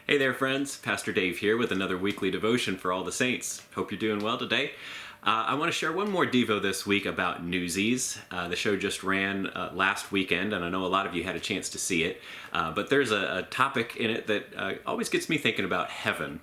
Hey there, friends. Pastor Dave here with another weekly devotion for all the saints. Hope you're doing well today. I want to share one more Devo this week about Newsies. The show just ran last weekend, and I know a lot of you had a chance to see it. But there's a topic in it that always gets me thinking about heaven.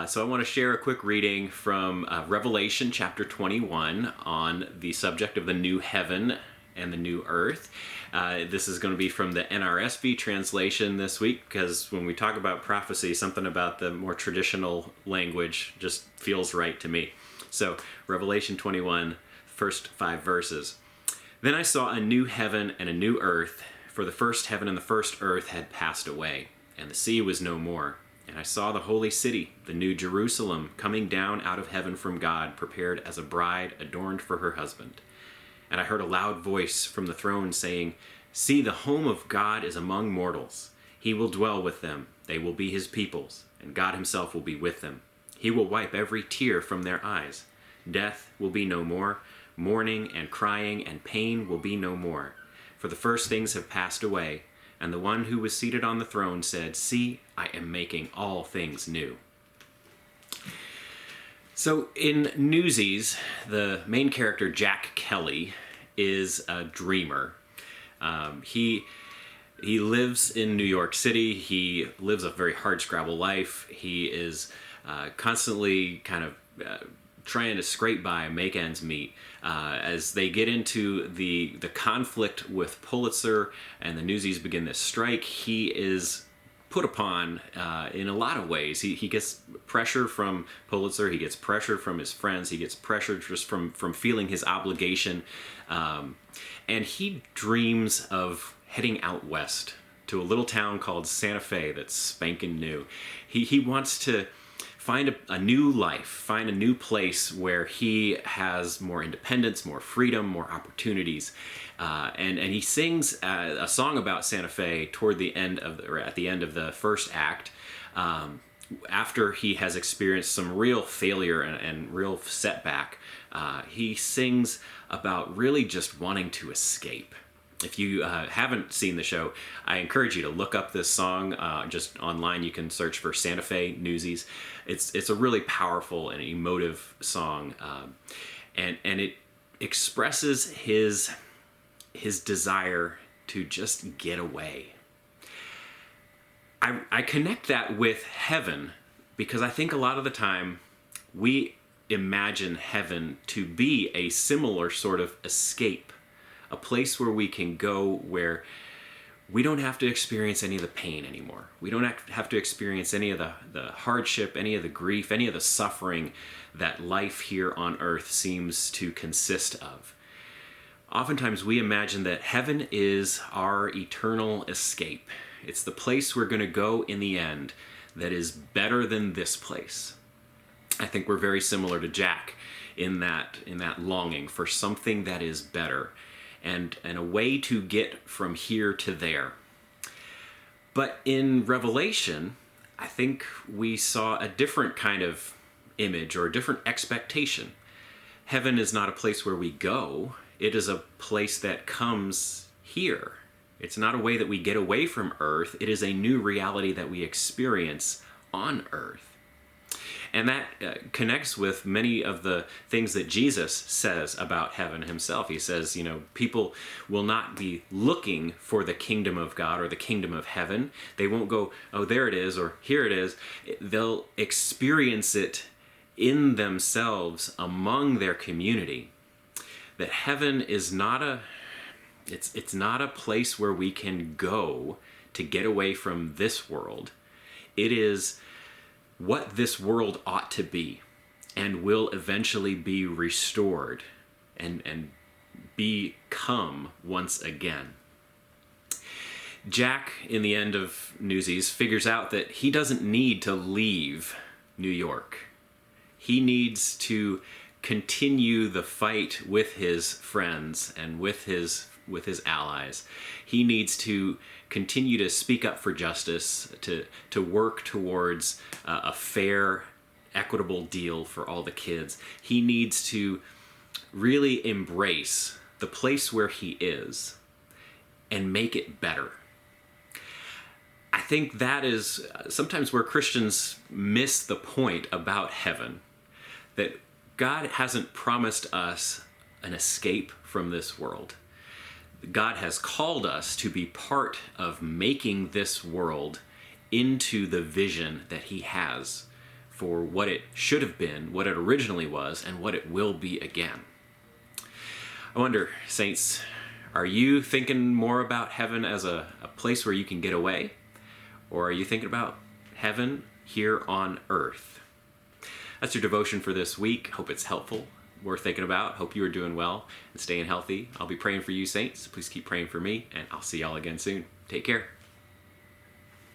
So I want to share a quick reading from Revelation chapter 21 on the subject of the new heaven and the new earth. This is going to be from the NRSV translation this week, because when we talk about prophecy, something about the more traditional language just feels right to me. So, Revelation 21, first 5 verses. Then I saw a new heaven and a new earth, for the first heaven and the first earth had passed away, and the sea was no more. And I saw the holy city, the new Jerusalem, coming down out of heaven from God, prepared as a bride adorned for her husband. And I heard a loud voice from the throne saying, "See, the home of God is among mortals. He will dwell with them. They will be his peoples, and God himself will be with them. He will wipe every tear from their eyes. Death will be no more. Mourning and crying and pain will be no more. For the first things have passed away." And the one who was seated on the throne said, "See, I am making all things new." So in Newsies, the main character, Jack Kelly, is a dreamer. He lives in New York City. He lives a very hardscrabble life. He is constantly kind of trying to scrape by, make ends meet. As they get into the conflict with Pulitzer and the Newsies begin this strike, he is put upon in a lot of ways. He gets pressure from Pulitzer, he gets pressure from his friends, he gets pressure just from feeling his obligation, and he dreams of heading out west to a little town called Santa Fe that's spanking new. He wants to find a new life, find a new place where he has more independence, more freedom, more opportunities. And he sings a song about Santa Fe toward the end of at the end of the first act, after he has experienced some real failure and real setback. He sings about really just wanting to escape. If you haven't seen the show, I encourage you to look up this song. Just online, you can search for Santa Fe Newsies. It's a really powerful and emotive song, and it expresses his desire to just get away. I connect that with heaven because I think a lot of the time we imagine heaven to be a similar sort of escape. A place where we can go where we don't have to experience any of the pain anymore. We don't have to experience any of the hardship, any of the grief, any of the suffering that life here on earth seems to consist of. Oftentimes we imagine that heaven is our eternal escape. It's the place we're going to go in the end that is better than this place. I think we're very similar to Jack in that longing for something that is better. And a way to get from here to there. But in Revelation, I think we saw a different kind of image or a different expectation. Heaven is not a place where we go. It is a place that comes here. It's not a way that we get away from earth. It is a new reality that we experience on earth. And that connects with many of the things that Jesus says about heaven himself. He says, people will not be looking for the kingdom of God or the kingdom of heaven. They won't go, "Oh, there it is," or "Here it is." They'll experience it in themselves among their community. That heaven is not it's not a place where we can go to get away from this world. It is what this world ought to be and will eventually be restored and become once again. Jack, in the end of Newsies, figures out that he doesn't need to leave New York. He needs to continue the fight with his friends and with his allies. He needs to continue to speak up for justice, to work towards a fair, equitable deal for all the kids. He needs to really embrace the place where he is and make it better. I think that is sometimes where Christians miss the point about heaven, that God hasn't promised us an escape from this world. God has called us to be part of making this world into the vision that he has for what it should have been, what it originally was, and what it will be again. I wonder, saints, are you thinking more about heaven as a place where you can get away? Or are you thinking about heaven here on earth? That's your devotion for this week. Hope it's helpful, worth thinking about. Hope you are doing well and staying healthy. I'll be praying for you, saints. Please keep praying for me, and I'll see y'all again soon. Take care.